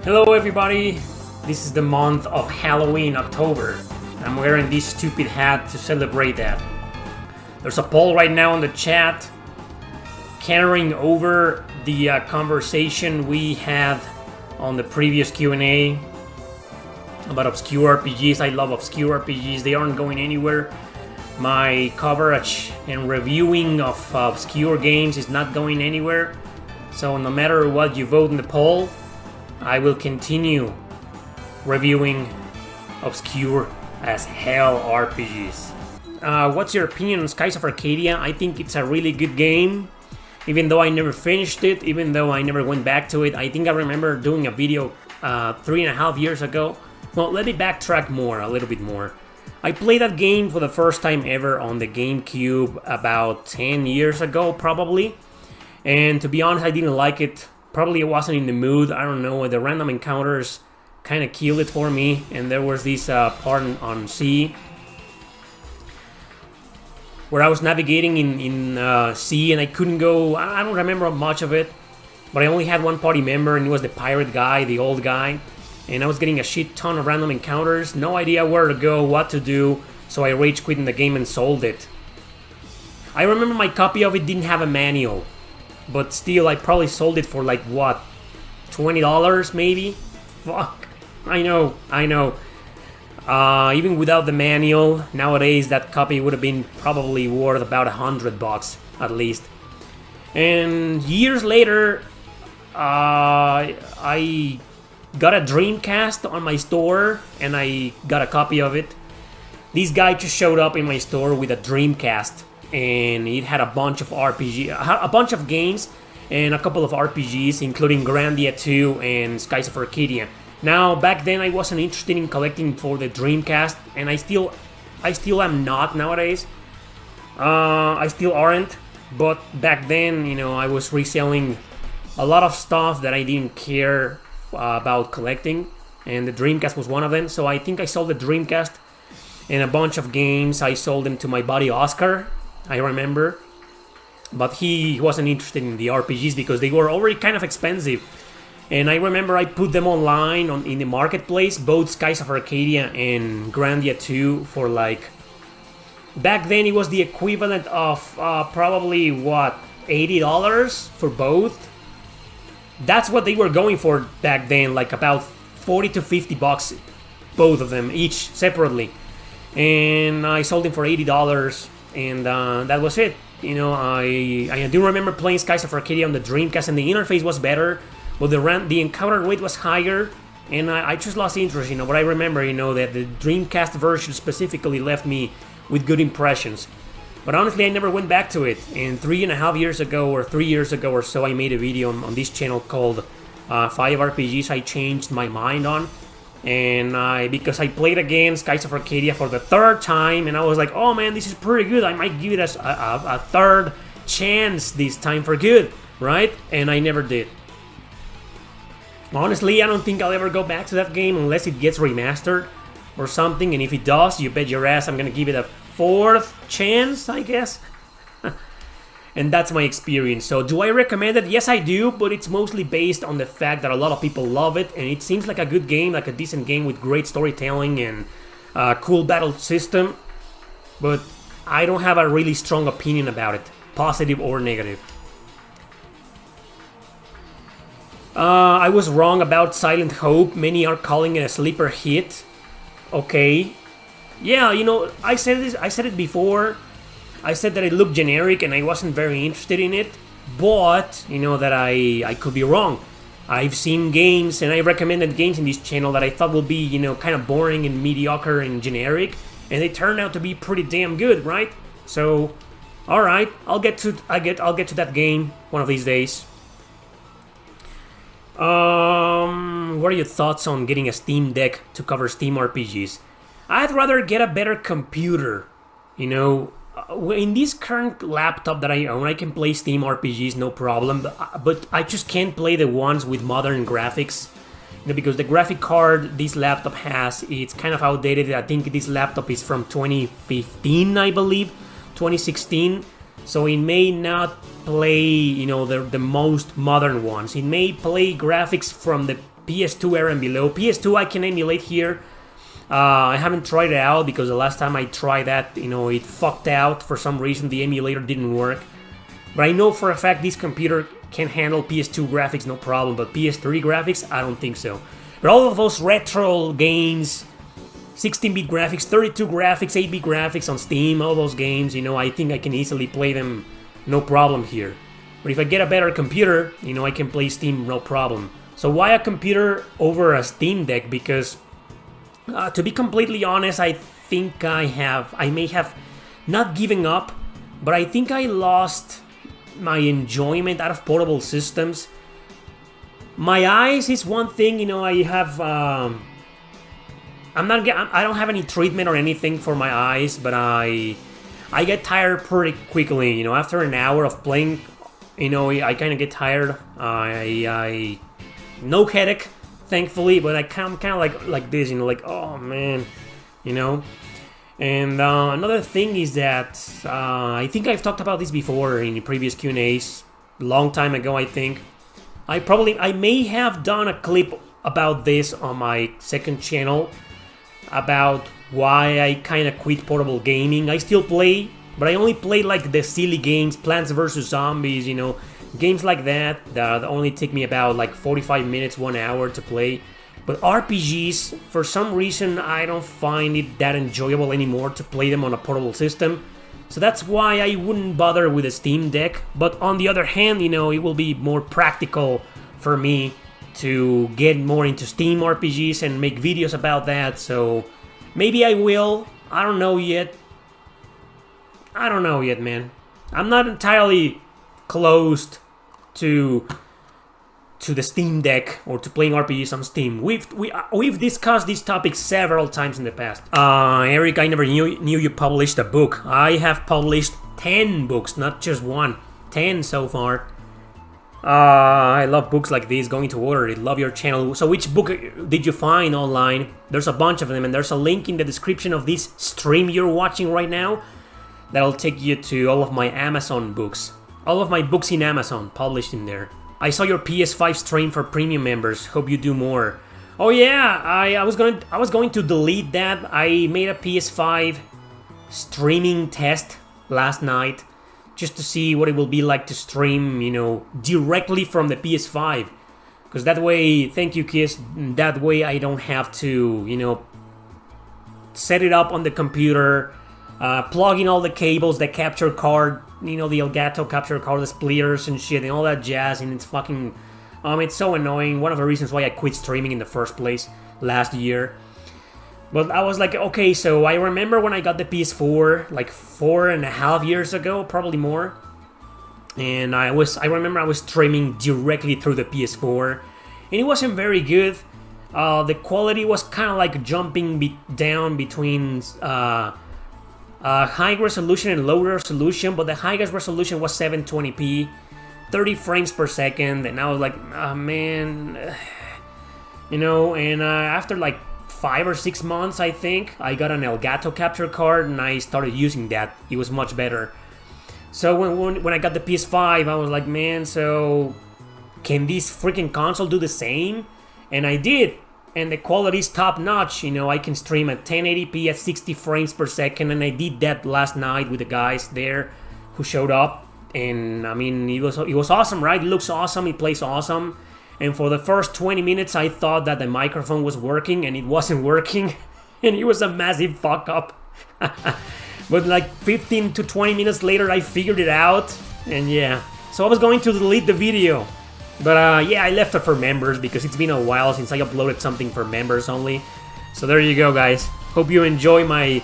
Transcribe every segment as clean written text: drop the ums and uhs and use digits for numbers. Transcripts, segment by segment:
Hello everybody, this is the month of Halloween, October. I'm wearing this stupid hat to celebrate that. There's a poll right now in the chat carrying over the conversation we had on the previous Q&A about obscure RPGs. I love obscure RPGs, they aren't going anywhere. My coverage and reviewing of obscure games is not going anywhere. So no matter what you vote in the poll, I will continue reviewing obscure as hell RPGs. What's your opinion on Skies of Arcadia? I think it's a really good game. Even though I never finished it, even though I never went back to it. I think I remember doing a video 3.5 years ago. Well, let me backtrack a little bit more. I played that game for the first time ever on the GameCube about 10 years ago, probably. And to be honest, I didn't like it. Probably I wasn't in the mood, I don't know, the random encounters kind of killed it for me. And there was this part on sea where I was navigating in sea and I couldn't go, I don't remember much of it. But I only had one party member and it was the pirate guy, the old guy. And I was getting a shit ton of random encounters, no idea where to go, what to do. So I rage quit in the game and sold it. I remember my copy of it didn't have a manual. But still, I probably sold it for like, what, $20 maybe? Fuck. I know. Even without the manual, nowadays that copy would have been probably worth about $100 at least. And years later, I got a Dreamcast on my store and I got a copy of it. This guy just showed up in my store with a Dreamcast. And it had a bunch of a bunch of games and a couple of RPGs, including Grandia 2 and Skies of Arcadia. Now, back then I wasn't interested in collecting for the Dreamcast, and I still am not nowadays. I still aren't, but back then, you know, I was reselling a lot of stuff that I didn't care about collecting, and the Dreamcast was one of them. So I think I sold the Dreamcast and a bunch of games. I sold them to my buddy Oscar, I remember, but he wasn't interested in the RPGs because they were already kind of expensive. And I remember I put them online in the marketplace, both Skies of Arcadia and Grandia 2, for like, back then it was the equivalent of probably what, $80 for both. That's what they were going for back then, like about $40 to $50, both of them, each separately. And I sold them for $80. And that was it. You know, I do remember playing Skies of Arcadia on the Dreamcast, and the interface was better, but the encounter rate was higher, and I just lost interest, you know. But I remember, you know, that the Dreamcast version specifically left me with good impressions. But honestly, I never went back to it. And 3.5 years ago, or 3 years ago or so, I made a video on this channel called 5 RPGs I changed my mind on. And because I played again Skies of Arcadia for the 3rd time, and I was like, oh man, this is pretty good. I might give it a 3rd chance this time for good, right? And I never did. Honestly, I don't think I'll ever go back to that game unless it gets remastered or something. And if it does, you bet your ass I'm gonna give it a 4th chance, I guess. And that's my experience. So do I recommend it? Yes, I do, but it's mostly based on the fact that a lot of people love it, and it seems like a good game, like a decent game with great storytelling and a cool battle system. But I don't have a really strong opinion about it, positive or negative. I was wrong about Silent Hope. Many are calling it a sleeper hit. Okay. Yeah, you know, I said it before. I said that it looked generic and I wasn't very interested in it, but, you know, that I could be wrong. I've seen games and I recommended games in this channel that I thought would be, you know, kind of boring and mediocre and generic, and they turned out to be pretty damn good, right? So, alright, I'll get to that game one of these days. What are your thoughts on getting a Steam Deck to cover Steam RPGs? I'd rather get a better computer, you know. In this current laptop that I own, I can play Steam RPGs, no problem, but I just can't play the ones with modern graphics, you know, because the graphic card this laptop has, it's kind of outdated. I think this laptop is from 2015, I believe, 2016, so it may not play, you know, the most modern ones. It may play graphics from the PS2 era and below. PS2 I can emulate here. I haven't tried it out because the last time I tried that, it fucked out for some reason. The emulator didn't work. But I know for a fact this computer can handle PS2 graphics no problem, but PS3 graphics, I don't think so. But all of those retro games, 16-bit graphics, 32 graphics, 8-bit graphics on Steam, all those games, I think I can easily play them no problem here. But if I get a better computer, I can play Steam no problem. So why a computer over a Steam Deck? Because to be completely honest, I think I may have not given up, but I think I lost my enjoyment out of portable systems. My eyes is one thing, I have, I don't have any treatment or anything for my eyes, but I get tired pretty quickly, after an hour of playing, I kind of get tired. I no headache, thankfully, but I'm kind of like this, like, oh man, And another thing is that I think I've talked about this before in previous Q&As, long time ago, I think. I may have done a clip about this on my second channel, about why I kind of quit portable gaming. I still play, but I only play like the silly games, Plants vs. Zombies, games like that only take me about like 45 minutes, 1 hour to play. But RPGs, for some reason, I don't find it that enjoyable anymore to play them on a portable system. So that's why I wouldn't bother with a Steam Deck. But on the other hand, it will be more practical for me to get more into Steam RPGs and make videos about that. So maybe I will. I don't know yet. Man. I'm not entirely closed to the Steam Deck or to playing RPGs on Steam. We've discussed this topic several times in the past. Erick, I never knew you published a book. I have published 10 books, not just one. 10 so far. I love books like this, going to order it. Love your channel. So which book did you find online? There's a bunch of them, and there's a link in the description of this stream you're watching right now that'll take you to all of my Amazon books. All of my books in Amazon published in there. I saw your PS5 stream for premium members. Hope you do more. Oh yeah, I was going to delete that. I made a PS5 streaming test last night just to see what it will be like to stream, directly from the PS5. Because that way, thank you, Kiss. That way I don't have to, set it up on the computer, plug in all the cables, the capture card, the Elgato capture card, the splitters and shit, and all that jazz, and it's fucking, it's so annoying. One of the reasons why I quit streaming in the first place last year. But I was like, okay, so I remember when I got the PS4, like 4.5 years ago, probably more. And I remember I was streaming directly through the PS4, and it wasn't very good. The quality was kind of like jumping down between high resolution and low resolution, but the highest resolution was 720p, 30 frames per second, and I was like, oh, man, and after like 5 or 6 months, I think, I got an Elgato capture card, and I started using that. It was much better. So when I got the PS5, I was like, man, so can this freaking console do the same? And I did. And the quality is top notch, I can stream at 1080p at 60 frames per second, and I did that last night with the guys there who showed up, and I mean, it was awesome, right? It looks awesome, it plays awesome, and for the first 20 minutes I thought that the microphone was working, and it wasn't working, and it was a massive fuck up. But like 15 to 20 minutes later I figured it out, and yeah, so I was going to delete the video. But yeah, I left it for members because it's been a while since I uploaded something for members only. So there you go, guys. Hope you enjoy my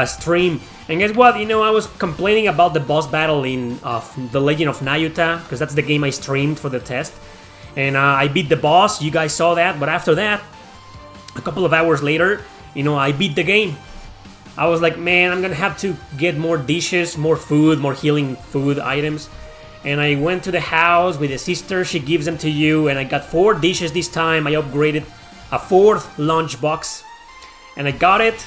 stream. And guess what? I was complaining about the boss battle in The Legend of Nayuta, because that's the game I streamed for the test. And I beat the boss. You guys saw that. But after that, a couple of hours later, I beat the game. I was like, man, I'm gonna have to get more dishes, more food, more healing food items. And I went to the house with a sister, she gives them to you, and I got 4 dishes this time. I upgraded a 4th lunchbox, and I got it,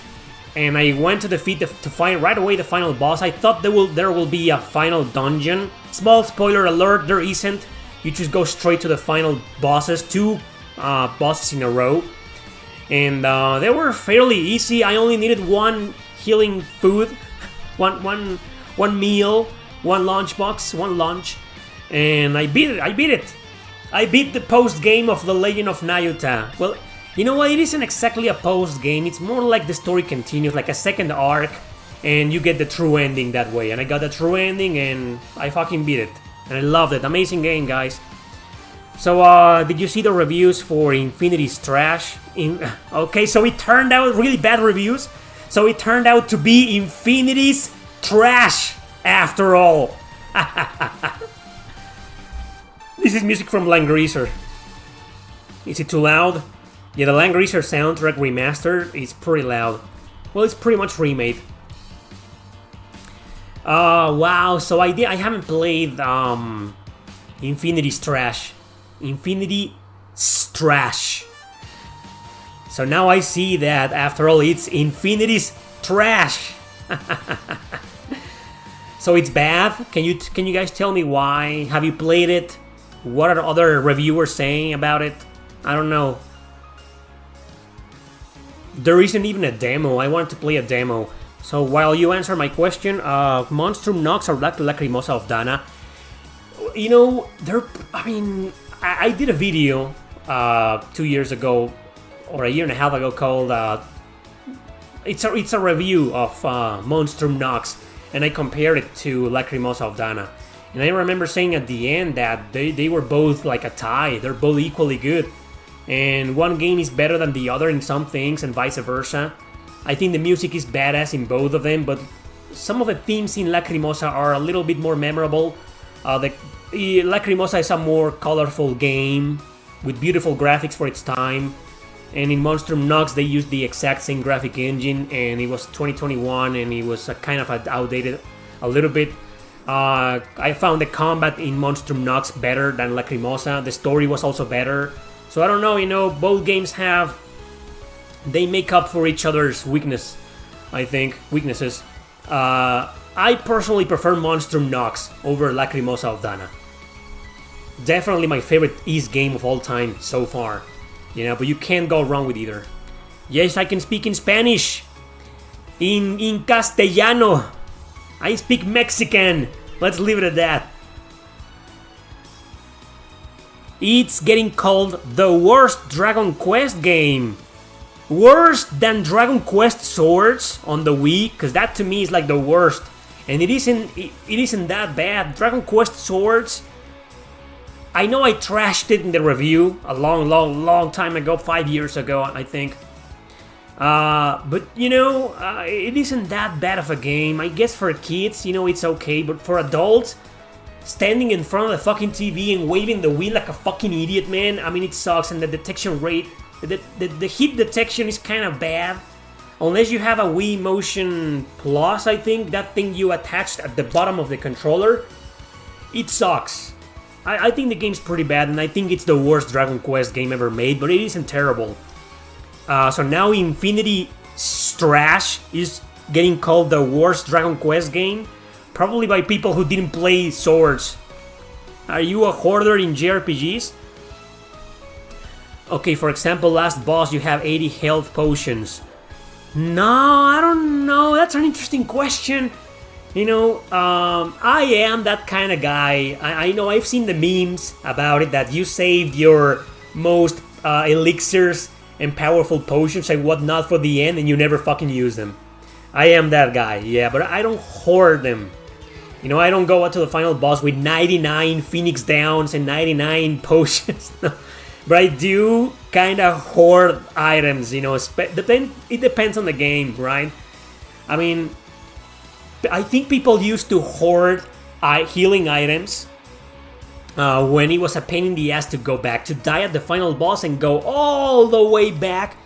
and I went to defeat to find right away the final boss. I thought there will be a final dungeon. Small spoiler alert, there isn't. You just go straight to the final bosses, 2 bosses in a row. And they were fairly easy. I only needed one healing food, one meal, one lunchbox, one lunch, and I beat it. I beat the post game of The Legend of Nayuta. Well, you know what? It isn't exactly a post game. It's more like the story continues, like a second arc, and you get the true ending that way. And I got the true ending, and I fucking beat it, and I loved it. Amazing game, guys. So, did you see the reviews for Infinity Strash? Okay, so it turned out really bad reviews. So it turned out to be Infinity's trash after all. This is music from Langreaser. Is it too loud? Yeah, the Langreaser soundtrack remastered is pretty loud. Well, it's pretty much remade. Wow, so I haven't played Infinity Strash. Infinity Strash. So now I see that after all it's Infinity's trash. So it's bad. Can you guys tell me why? Have you played it? What are other reviewers saying about it? I don't know. There isn't even a demo. I wanted to play a demo. So while you answer my question, Monstrum Nox or Black Lacrimosa of Dana. You know, I did a video 2 years ago or a year and a half ago called it's a review of Monstrum Nox, and I compared it to Lacrimosa of Dana. And I remember saying at the end that they were both like a tie. They're both equally good, and one game is better than the other in some things and vice versa. I think the music is badass in both of them, but some of the themes in Lacrimosa are a little bit more memorable. Lacrimosa is a more colorful game with beautiful graphics for its time, and in Monstrum Nox they used the exact same graphic engine, and it was 2021 and it was kind of outdated a little bit. I found the combat in Monstrum Nox better than Lacrimosa. The story was also better. So I don't know, you know, both games they make up for each other's weaknesses. I personally prefer Monstrum Nox over Lacrimosa of Dana. Definitely my favorite Ys game of all time so far. You know, but you can't go wrong with either. Yes, I can speak in Spanish. In Castellano. I speak Mexican. Let's leave it at that. It's getting called the worst Dragon Quest game. Worse than Dragon Quest Swords on the Wii, because that to me is like the worst. And it isn't that bad. Dragon Quest Swords, I know I trashed it in the review a long time ago, 5 years ago, I think. But, you know, it isn't that bad of a game. I guess for kids, you know, it's okay. But for adults, standing in front of the fucking TV and waving the Wii like a fucking idiot, man, I mean, it sucks. And the detection rate, the hit detection is kind of bad. Unless you have a Wii Motion Plus, I think, that thing you attached at the bottom of the controller, it sucks. I think the game's pretty bad, and I think it's the worst Dragon Quest game ever made, but it isn't terrible. So now Infinity Strash is getting called the worst Dragon Quest game, probably by people who didn't play Swords. Are you a hoarder in JRPGs? Okay, for example, last boss you have 80 health potions. No, I don't know. That's an interesting question. You know, I am that kind of guy. I know I've seen the memes about it, that you saved your most elixirs and powerful potions and whatnot for the end and you never fucking use them. I am that guy, yeah, but I don't hoard them. You know, I don't go up to the final boss with 99 Phoenix Downs and 99 potions. But I do kind of hoard items, you know. It depends on the game, right? I mean, I think people used to hoard healing items when it was a pain in the ass to go back, to die at the final boss and go all the way back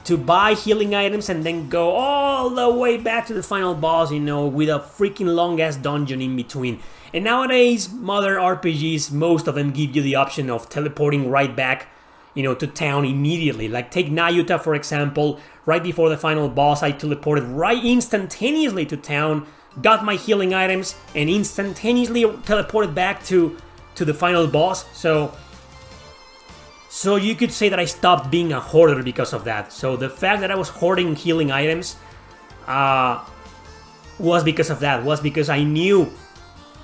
to buy healing items and then go all the way back to the final boss, you know, with a freaking long-ass dungeon in between. And nowadays, modern RPGs, most of them give you the option of teleporting right back, you know, to town immediately. Like take Nayuta, for example. Right before the final boss, I teleported right instantaneously to town, got my healing items, and instantaneously teleported back to the final boss. So So you could say that I stopped being a hoarder because of that. So the fact that I was hoarding healing items was because of that. Was because I knew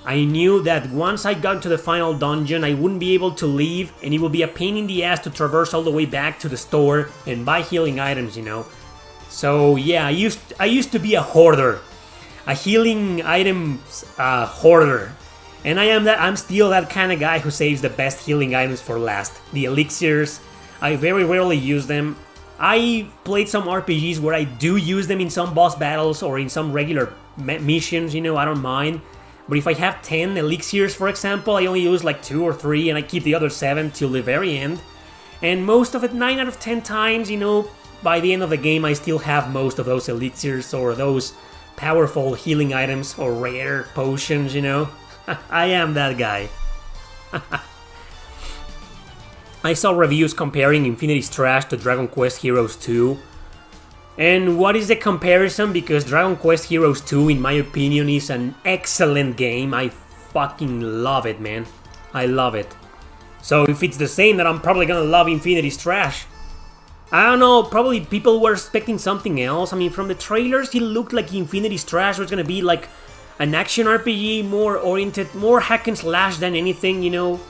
that once I got to the final dungeon, I wouldn't be able to leave, and it would be a pain in the ass to traverse all the way back to the store and buy healing items, you know. So yeah, I used to be a hoarder, a healing items hoarder, and I'm still that kind of guy who saves the best healing items for last. The elixirs, I very rarely use them. I played some RPGs where I do use them in some boss battles or in some regular missions, you know, I don't mind. But if I have 10 elixirs, for example, I only use like 2 or 3, and I keep the other 7 till the very end. And most of it, 9 out of 10 times, you know, by the end of the game, I still have most of those elixirs or those powerful healing items or rare potions, you know. I am that guy. I saw reviews comparing Infinity Strash to Dragon Quest Heroes 2. And what is the comparison? Because Dragon Quest Heroes 2, in my opinion, is an excellent game. I fucking love it, man. I love it. So if it's the same, then I'm probably gonna love Infinity Strash. I don't know, probably people were expecting something else. I mean, from the trailers, it looked like Infinity Strash was gonna be like an action RPG, more oriented, more hack and slash than anything, you know.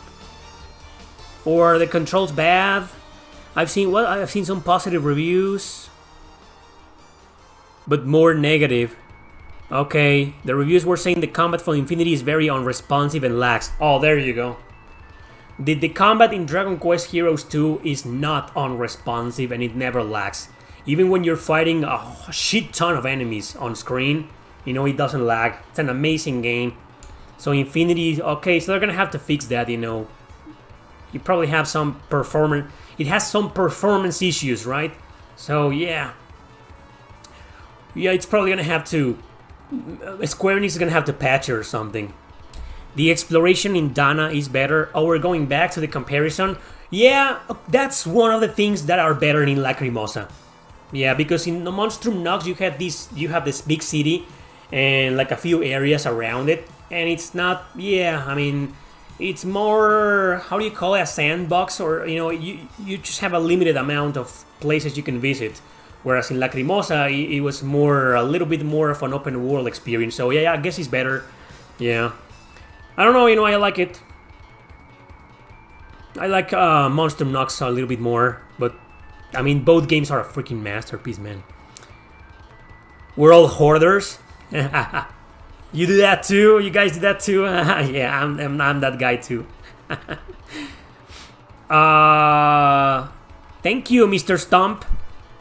Or the controls bad. I've seen some positive reviews, but more negative. Okay, the reviews were saying the combat for Infinity is very unresponsive and lags. Oh, there you go. The combat in Dragon Quest Heroes 2 is not unresponsive, and it never lags. Even when you're fighting a shit ton of enemies on screen, you know, it doesn't lag. It's an amazing game. So Infinity, okay, so they're gonna have to fix that, you know. You probably have some performance. It has some performance issues, right? So yeah. Yeah, it's probably gonna have to. Square Enix is gonna have to patch it or something. The exploration in Dana is better. Oh, we're going back to the comparison. Yeah, that's one of the things that are better in Lacrimosa. Yeah, because in the Monstrum Nox you have this big city and like a few areas around it, and it's not. Yeah, I mean, it's more, how do you call it, a sandbox, or you know, you just have a limited amount of places you can visit. Whereas in Lacrimosa, it was a little bit more of an open world experience. So yeah, I guess it's better. Yeah, I don't know, you know, I like it. I like Monstrum Nox a little bit more, but I mean, both games are a freaking masterpiece, man. We're all hoarders. You do that too? You guys do that too? Yeah, I'm that guy too. Thank you, Mr. Stump.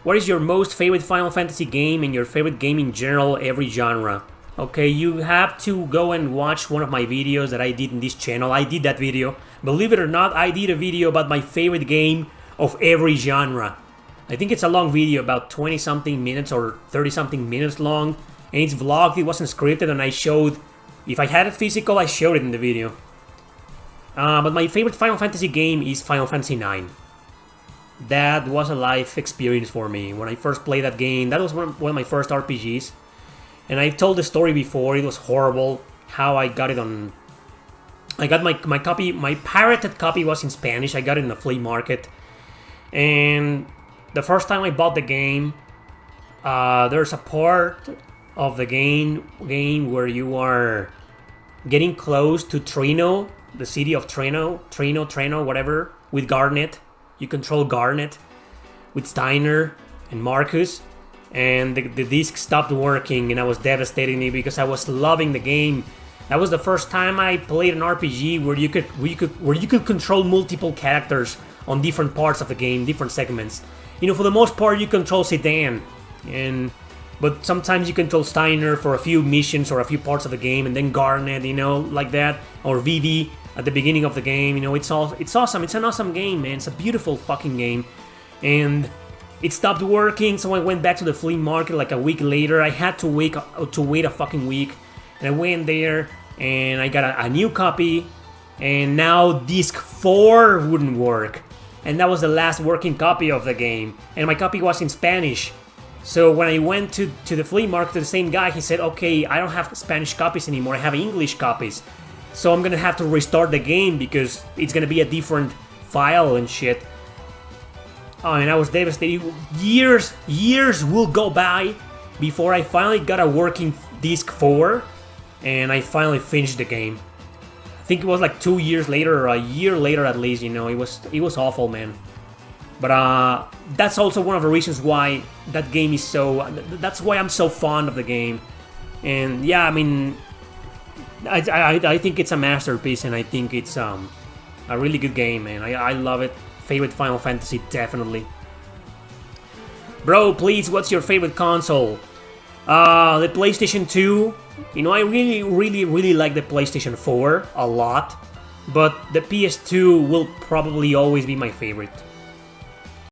What is your most favorite Final Fantasy game and your favorite game in general, every genre? Okay, you have to go and watch one of my videos that I did in this channel. I did that video. Believe it or not, I did a video about my favorite game of every genre. I think it's a long video, about 20-something minutes or 30-something minutes long. And it's vlogged, it wasn't scripted, and I showed... If I had it physical, I showed it in the video. But my favorite Final Fantasy game is Final Fantasy IX. That was a life experience for me. When I first played that game, that was one of my first RPGs. And I've told the story before, it was horrible. How I got it on... I got my copy, my pirated copy was in Spanish. I got it in a flea market. And the first time I bought the game, there's a part of the game where you are getting close to Trino, the city of Trino, whatever, with Garnet. You control Garnet with Steiner and Marcus, and the disc stopped working, and I was devastated because I was loving the game. That was the first time I played an RPG where you could control multiple characters on different parts of the game, different segments. You know, for the most part, you control Zidane, but sometimes you control Steiner for a few missions or a few parts of the game, and then Garnet, you know, like that, or Vivi at the beginning of the game. You know, it's awesome. It's an awesome game, man. It's a beautiful fucking game, and it stopped working. So I went back to the flea market like a week later. I had to wait a fucking week, and I went there and I got a new copy, and now disc 4 wouldn't work, and that was the last working copy of the game, and my copy was in Spanish. So when I went to the flea market to the same guy, he said, okay, I don't have Spanish copies anymore, I have English copies. So I'm gonna have to restart the game because it's gonna be a different file and shit. Oh, and I was devastated. Years will go by before I finally got a working disc 4, and I finally finished the game. I think it was like 2 years later, or a year later at least. You know, it was awful, man. But that's also one of the reasons why that game is so. That's why I'm so fond of the game. And yeah, I mean, I think it's a masterpiece, and I think it's a really good game, man. I love it. Favorite Final Fantasy, definitely. Bro, please, what's your favorite console? The PlayStation 2. You know, I really like the PlayStation 4 a lot, but the PS2 will probably always be my favorite.